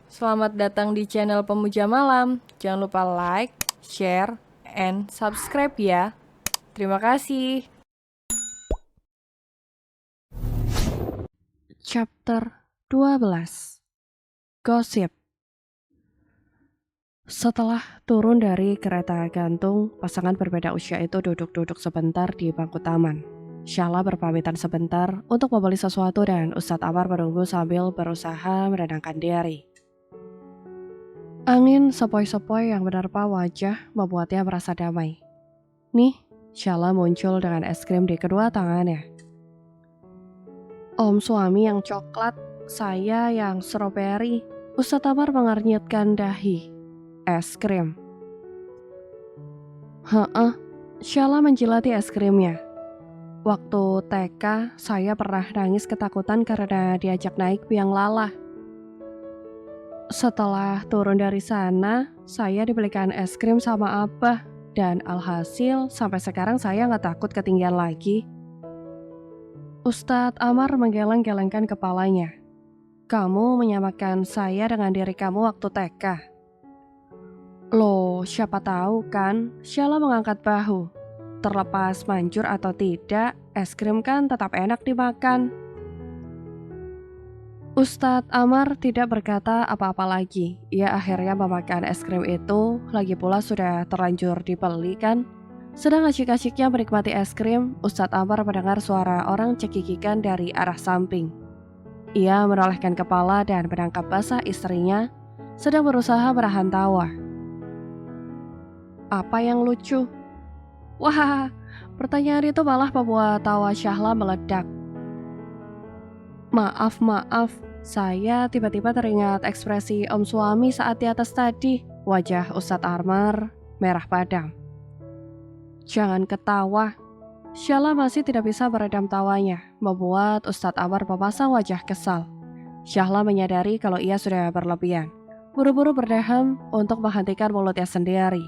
Selamat datang di channel Pemuja Malam. Jangan lupa like, share, and subscribe ya. Terima kasih. Chapter 12. Gosip. Setelah turun dari kereta gantung, pasangan berbeda usia itu duduk-duduk sebentar di bangku taman. Syahla berpamitan sebentar untuk membeli sesuatu dan Ustadz Amar menunggu sambil berusaha menenangkan diri. Angin sepoi-sepoi yang menerpa wajah membuatnya merasa damai. Nih, Syahla muncul dengan es krim di kedua tangannya. Om suami yang coklat, saya yang stroberi. Ustadz Amar mengernyitkan dahi. Es krim. Heeh, Syahla menjilati es krimnya. Waktu TK, saya pernah nangis ketakutan karena diajak naik biang lala. Setelah turun dari sana, saya dibelikan es krim sama Abah. Dan alhasil, sampai sekarang saya nggak takut ketinggian lagi. Ustadz Amar menggeleng-gelengkan kepalanya. Kamu menyamakan saya dengan diri kamu waktu TK. Loh, siapa tahu kan? Syahla mengangkat bahu. Terlepas manjur atau tidak, es krim kan tetap enak dimakan. Ustadz Amar tidak berkata apa-apa lagi. Ia akhirnya memakan es krim itu, lagi pula sudah terlanjur dibeli kan. Sedang asyik-asyiknya menikmati es krim, Ustadz Amar mendengar suara orang cekikikan dari arah samping. Ia menolehkan kepala dan menangkap basah istrinya, sedang berusaha menahan tawa. Apa yang lucu? Wah, pertanyaan itu malah membuat tawa Syahla meledak. Maaf, saya tiba-tiba teringat ekspresi Om Suami saat di atas tadi. Wajah Ustadz Amar merah padam. Jangan ketawa. Syahla masih tidak bisa meredam tawanya, membuat Ustadz Amar memasang wajah kesal. Syahla menyadari kalau ia sudah berlebihan. Buru-buru berdeham untuk menghentikan mulutnya sendiri.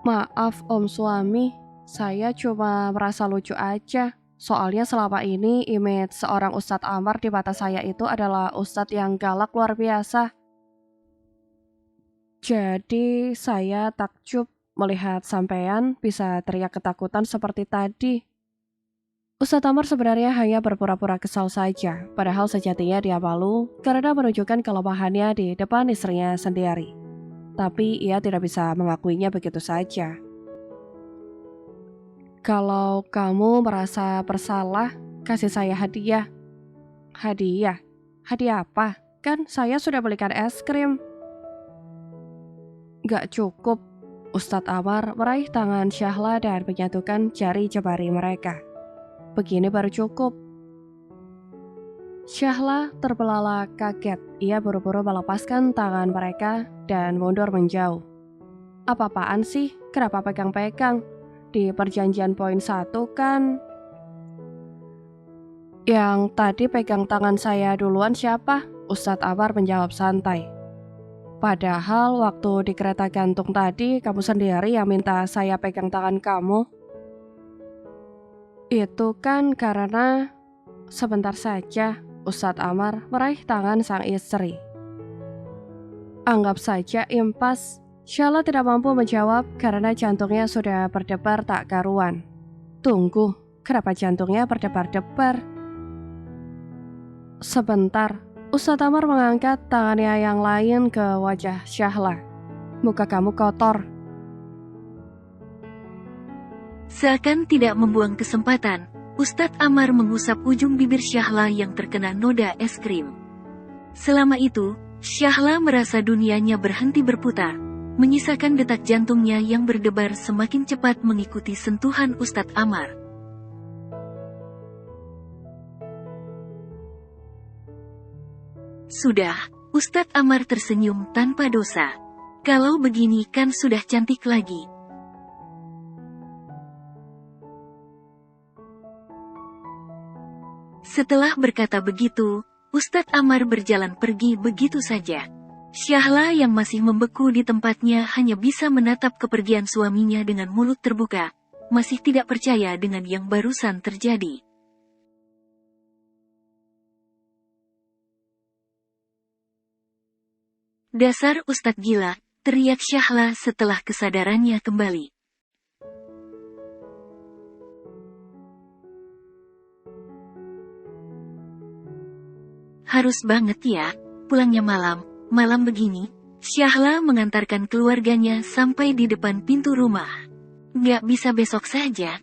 Maaf Om Suami, saya cuma merasa lucu aja. Soalnya selama ini image seorang Ustadz Amar di mata saya itu adalah Ustadz yang galak luar biasa. Jadi saya takjub melihat sampean bisa teriak ketakutan seperti tadi. Ustadz Amar sebenarnya hanya berpura-pura kesal saja, padahal sejatinya dia malu karena menunjukkan kelemahannya di depan istrinya sendiri. Tapi ia tidak bisa mengakuinya begitu saja. Kalau kamu merasa bersalah, kasih saya hadiah. Hadiah? Hadiah apa? Kan saya sudah belikan es krim. Gak cukup. Ustadz Amar meraih tangan Syahla dan menyatukan jari jemari mereka. Begini baru cukup. Syahla terbelalak kaget. Ia buru-buru melepaskan tangan mereka dan mundur menjauh. Apa-apaan sih? Kenapa pegang-pegang? Di perjanjian poin 1 kan? Yang tadi pegang tangan saya duluan siapa? Ustadz Amar menjawab santai. Padahal waktu di kereta gantung tadi kamu sendiri yang minta saya pegang tangan kamu. Itu kan karena... Sebentar saja, Ustadz Amar meraih tangan sang istri. Anggap saja impas. Syahla tidak mampu menjawab karena jantungnya sudah berdebar tak karuan. Tunggu, kenapa jantungnya berdebar-debar? Sebentar, Ustadz Amar mengangkat tangannya yang lain ke wajah Syahla. Muka kamu kotor. Seakan tidak membuang kesempatan, Ustadz Amar mengusap ujung bibir Syahla yang terkena noda es krim. Selama itu, Syahla merasa dunianya berhenti berputar, menyisakan detak jantungnya yang berdebar semakin cepat mengikuti sentuhan Ustadz Amar. Sudah, Ustadz Amar tersenyum tanpa dosa. Kalau begini kan sudah cantik lagi. Setelah berkata begitu, Ustadz Amar berjalan pergi begitu saja. Syahla yang masih membeku di tempatnya hanya bisa menatap kepergian suaminya dengan mulut terbuka, masih tidak percaya dengan yang barusan terjadi. Dasar Ustadz gila, teriak Syahla setelah kesadarannya kembali. Harus banget ya, pulangnya malam begini. Syahla mengantarkan keluarganya sampai di depan pintu rumah. Nggak bisa besok saja?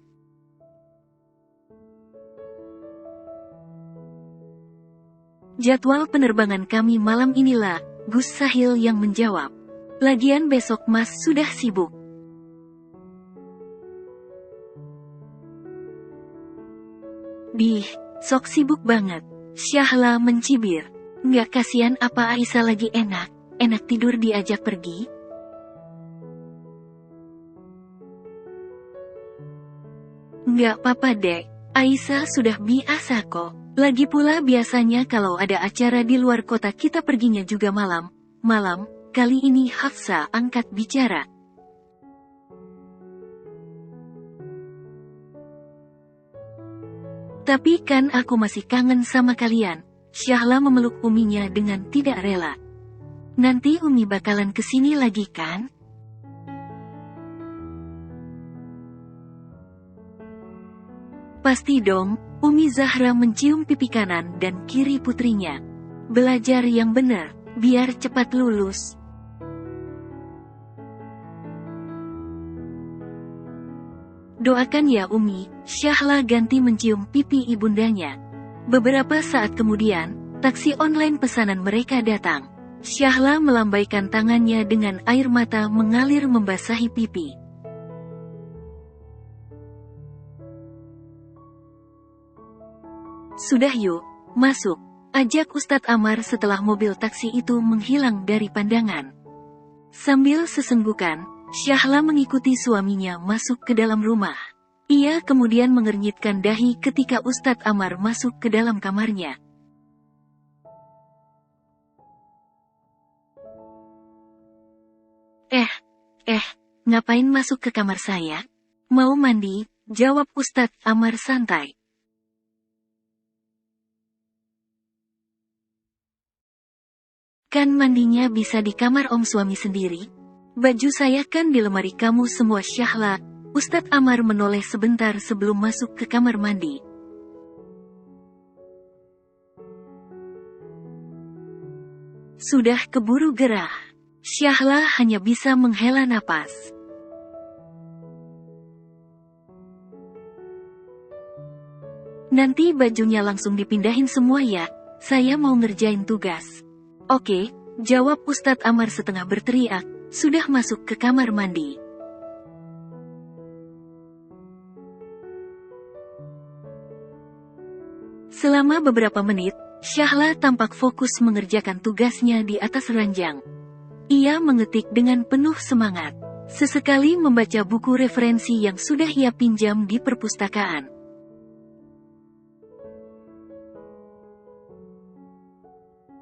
Jadwal penerbangan kami malam inilah, Gus Sahil yang menjawab. Lagian besok Mas sudah sibuk. Dih, sok sibuk banget. Syahla mencibir. Nggak kasihan apa Aisyah lagi enak tidur diajak pergi? Nggak apa-apa dek, Aisyah sudah biasa kok. Lagi pula biasanya kalau ada acara di luar kota kita perginya juga malam. Kali ini Hafsa angkat bicara. Tapi kan aku masih kangen sama kalian. Syahla memeluk Uminya dengan tidak rela. Nanti Umi bakalan kesini lagi kan? Pasti dong, Umi Zahra mencium pipi kanan dan kiri putrinya. Belajar yang benar, biar cepat lulus. Doakan ya Umi, Syahla ganti mencium pipi ibundanya. Beberapa saat kemudian, taksi online pesanan mereka datang. Syahla melambaikan tangannya dengan air mata mengalir membasahi pipi. Sudah yuk, masuk, ajak Ustadz Amar setelah mobil taksi itu menghilang dari pandangan. Sambil sesenggukan, Syahla mengikuti suaminya masuk ke dalam rumah. Ia kemudian mengernyitkan dahi ketika Ustadz Amar masuk ke dalam kamarnya. Ngapain masuk ke kamar saya? Mau mandi, jawab Ustadz Amar santai. Kan mandinya bisa di kamar om suami sendiri. Baju saya kan di lemari kamu semua Syahla. Ustadz Amar menoleh sebentar sebelum masuk ke kamar mandi. Sudah keburu gerah. Syahla hanya bisa menghela napas. Nanti bajunya langsung dipindahin semua ya, saya mau ngerjain tugas. Oke, jawab Ustadz Amar setengah berteriak, sudah masuk ke kamar mandi. Selama beberapa menit, Syahla tampak fokus mengerjakan tugasnya di atas ranjang. Ia mengetik dengan penuh semangat. Sesekali membaca buku referensi yang sudah ia pinjam di perpustakaan.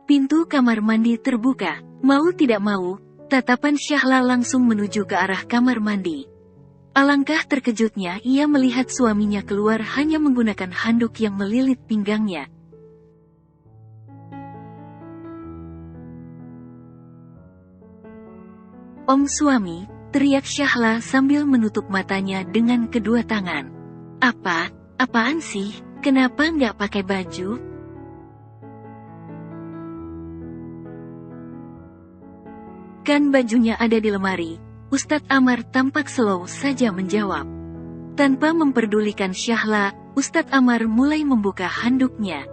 Pintu kamar mandi terbuka. Mau tidak mau, tatapan Syahla langsung menuju ke arah kamar mandi. Alangkah terkejutnya ia melihat suaminya keluar hanya menggunakan handuk yang melilit pinggangnya. Om suami, teriak Syahla sambil menutup matanya dengan kedua tangan. Apaan sih? Kenapa nggak pakai baju? Kan bajunya ada di lemari. Ustadz Amar tampak slow saja menjawab. Tanpa memperdulikan Syahla, Ustadz Amar mulai membuka handuknya.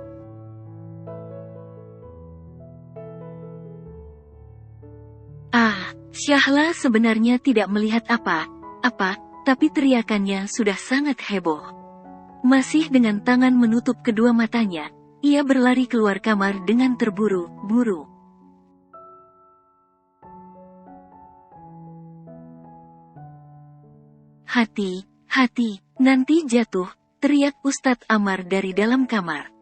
Syahla sebenarnya tidak melihat apa-apa, tapi teriakannya sudah sangat heboh. Masih dengan tangan menutup kedua matanya, ia berlari keluar kamar dengan terburu-buru. Hati, nanti jatuh, teriak Ustadz Amar dari dalam kamar.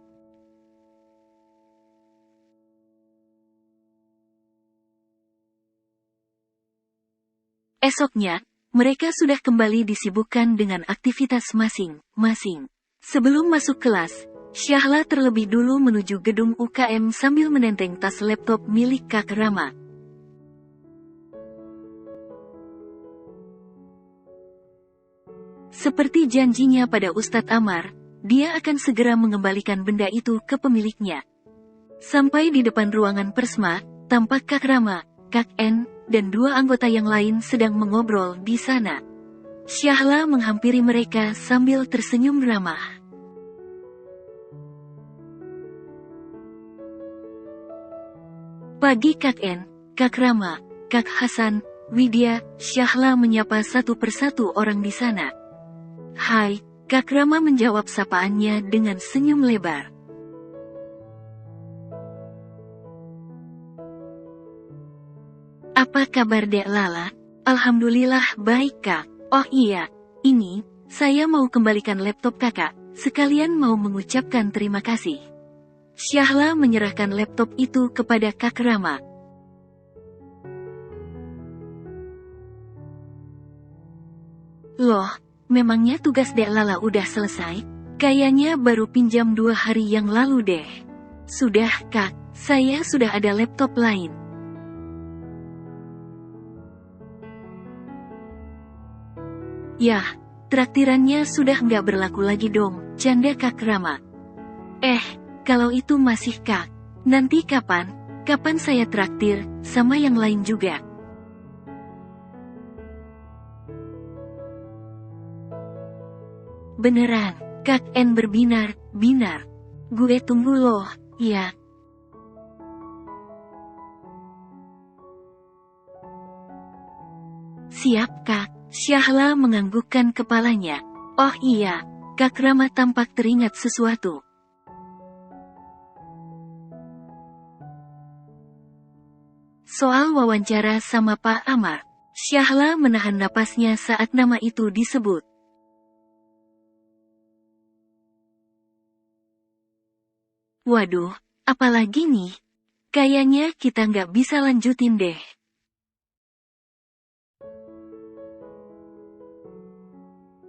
Esoknya, mereka sudah kembali disibukkan dengan aktivitas masing-masing. Sebelum masuk kelas, Syahla terlebih dulu menuju gedung UKM sambil menenteng tas laptop milik Kak Rama. Seperti janjinya pada Ustadz Amar, dia akan segera mengembalikan benda itu ke pemiliknya. Sampai di depan ruangan Persma, tampak Kak Rama, Kak En, dan 2 anggota yang lain sedang mengobrol di sana. Syahla menghampiri mereka sambil tersenyum ramah. Pagi Kak En, Kak Rama, Kak Hasan, Widya, Syahla menyapa satu persatu orang di sana. Hai, Kak Rama menjawab sapaannya dengan senyum lebar. Apa kabar Dek Lala? Alhamdulillah baik Kak. Oh iya, ini, saya mau kembalikan laptop kakak, sekalian mau mengucapkan terima kasih. Syahla menyerahkan laptop itu kepada Kak Rama. Loh, memangnya tugas Dek Lala udah selesai? Kayaknya baru pinjam 2 hari yang lalu deh. Sudah Kak, saya sudah ada laptop lain. Yah, traktirannya sudah nggak berlaku lagi dong, canda Kak Rama. Kalau itu masih Kak, nanti kapan saya traktir, sama yang lain juga. Beneran, Kak En berbinar. Gue tunggu loh, ya. Siap Kak, Syahla menganggukkan kepalanya. Oh iya, Kak Rama tampak teringat sesuatu. Soal wawancara sama Pak Amar, Syahla menahan napasnya saat nama itu disebut. Waduh, apalagi nih? Kayaknya kita nggak bisa lanjutin deh.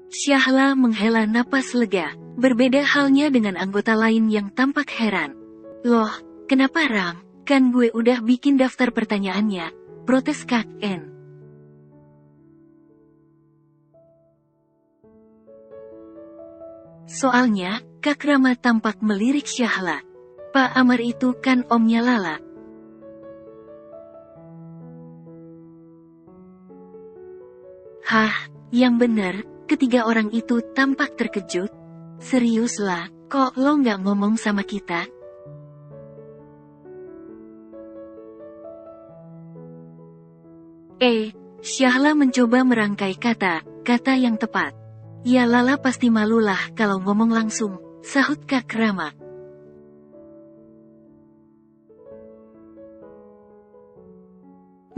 Syahla menghela napas lega, berbeda halnya dengan anggota lain yang tampak heran. Loh, kenapa Ram? Kan gue udah bikin daftar pertanyaannya, protes Kak En. Soalnya, Kak Rama tampak melirik Syahla. Pak Amar itu kan omnya Lala. Hah, yang bener, ketiga orang itu tampak terkejut. Serius lah, kok lo nggak ngomong sama kita? Syahla mencoba merangkai kata yang tepat. Ya Lala pasti malulah kalau ngomong langsung, sahut Kak Rama.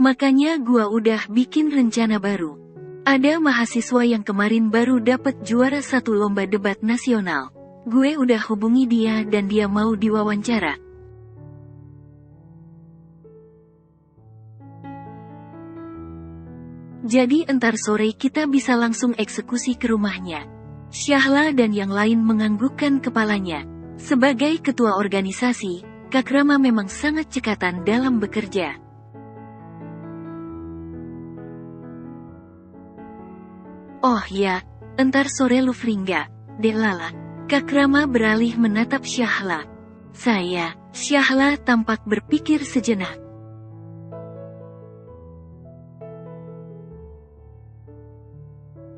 Makanya gua udah bikin rencana baru. Ada mahasiswa yang kemarin baru dapat juara 1 lomba debat nasional. Gue udah hubungi dia dan dia mau diwawancara. Jadi entar sore kita bisa langsung eksekusi ke rumahnya. Syahla dan yang lain menganggukkan kepalanya. Sebagai ketua organisasi, Kak Rama memang sangat cekatan dalam bekerja. Oh ya, entar sore lu free nggak, Dek Lala? Kak Rama beralih menatap Syahla. Syahla tampak berpikir sejenak.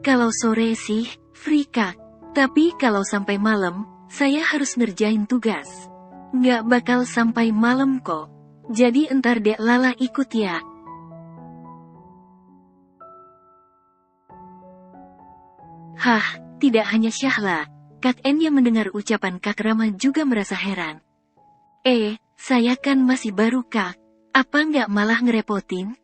Kalau sore sih, free Kak. Tapi kalau sampai malam, saya harus ngerjain tugas. Nggak bakal sampai malam kok. Jadi entar Dek Lala ikut ya. Hah, tidak hanya Syahla. Kak En yang mendengar ucapan Kak Rama juga merasa heran. Saya kan masih baru Kak. Apa nggak malah ngerepotin?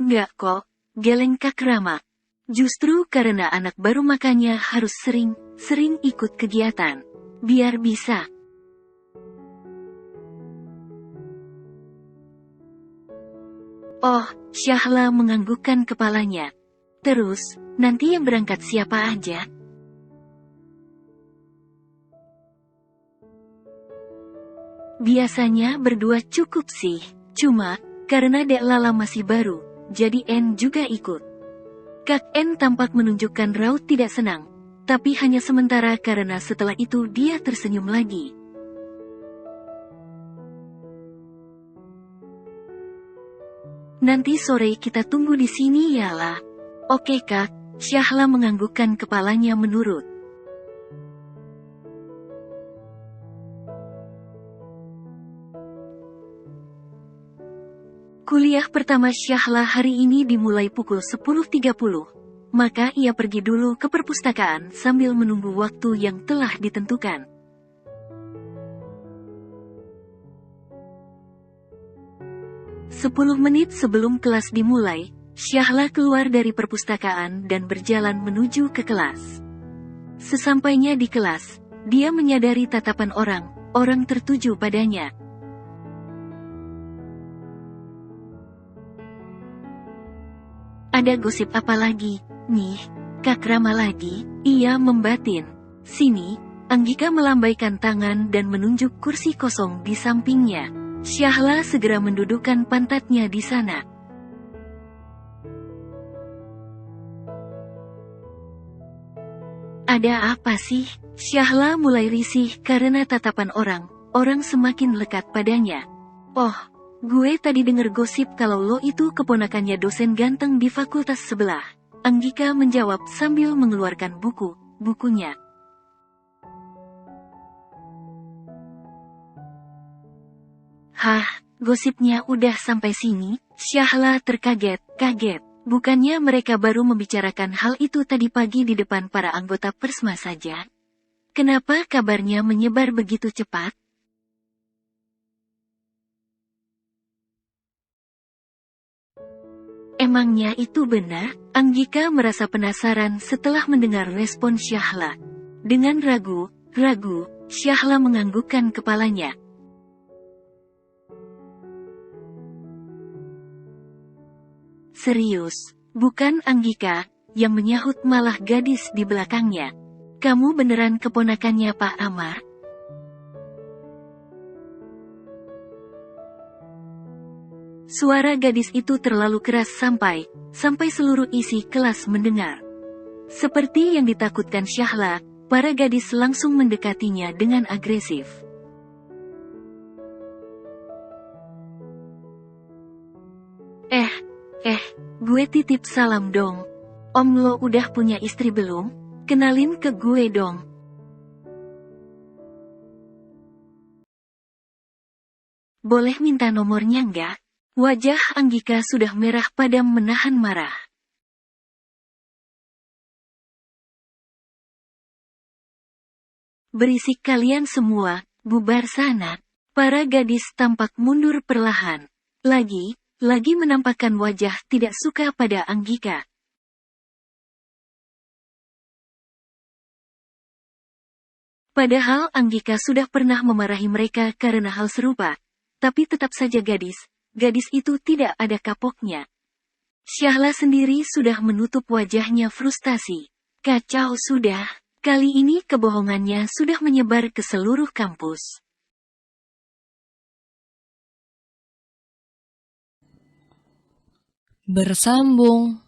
Nggak kok, geleng Kak Rama. Justru karena anak baru makanya harus sering ikut kegiatan. Biar bisa. Oh, Syahla menganggukkan kepalanya. Terus, nanti yang berangkat siapa aja? Biasanya berdua cukup sih. Cuma, Karena Dek Lala masih baru, jadi N juga ikut. Kak N tampak menunjukkan raut tidak senang, tapi hanya sementara karena setelah itu dia tersenyum lagi. Nanti sore kita tunggu di sini ya lah. Oke Kak, Syahla menganggukkan kepalanya menurut. Kuliah pertama Syahla hari ini dimulai pukul 10.30. Maka ia pergi dulu ke perpustakaan sambil menunggu waktu yang telah ditentukan. Sepuluh menit sebelum kelas dimulai, Syahla keluar dari perpustakaan dan berjalan menuju ke kelas. Sesampainya di kelas, dia menyadari tatapan orang tertuju padanya. Ada gosip apa lagi, nih, Kak Rama lagi? Ia membatin. Sini, Anggika melambaikan tangan dan menunjuk kursi kosong di sampingnya. Syahla segera mendudukkan pantatnya di sana. Ada apa sih? Syahla mulai risih karena tatapan orang semakin lekat padanya. Oh, gue tadi denger gosip kalau lo itu keponakannya dosen ganteng di fakultas sebelah. Anggika menjawab sambil mengeluarkan bukunya. Hah, gosipnya udah sampai sini? Syahla terkaget-kaget. Bukannya mereka baru membicarakan hal itu tadi pagi di depan para anggota Persma saja? Kenapa kabarnya menyebar begitu cepat? Emangnya itu benar? Anggika merasa penasaran setelah mendengar respon Syahla. Dengan ragu, Syahla menganggukkan kepalanya. Serius, bukan Anggika, yang menyahut malah gadis di belakangnya. Kamu beneran keponakannya Pak Amar? Suara gadis itu terlalu keras sampai seluruh isi kelas mendengar. Seperti yang ditakutkan Syahla, para gadis langsung mendekatinya dengan agresif. Gue titip salam dong. Om lo udah punya istri belum? Kenalin ke gue dong. Boleh minta nomornya nggak? Wajah Anggika sudah merah padam menahan marah. Berisik kalian semua, bubar sana. Para gadis tampak mundur perlahan. Lagi menampakkan wajah tidak suka pada Anggika. Padahal Anggika sudah pernah memarahi mereka karena hal serupa. Tapi tetap saja gadis itu tidak ada kapoknya. Syahla sendiri sudah menutup wajahnya frustasi. Kacau sudah, kali ini kebohongannya sudah menyebar ke seluruh kampus. Bersambung.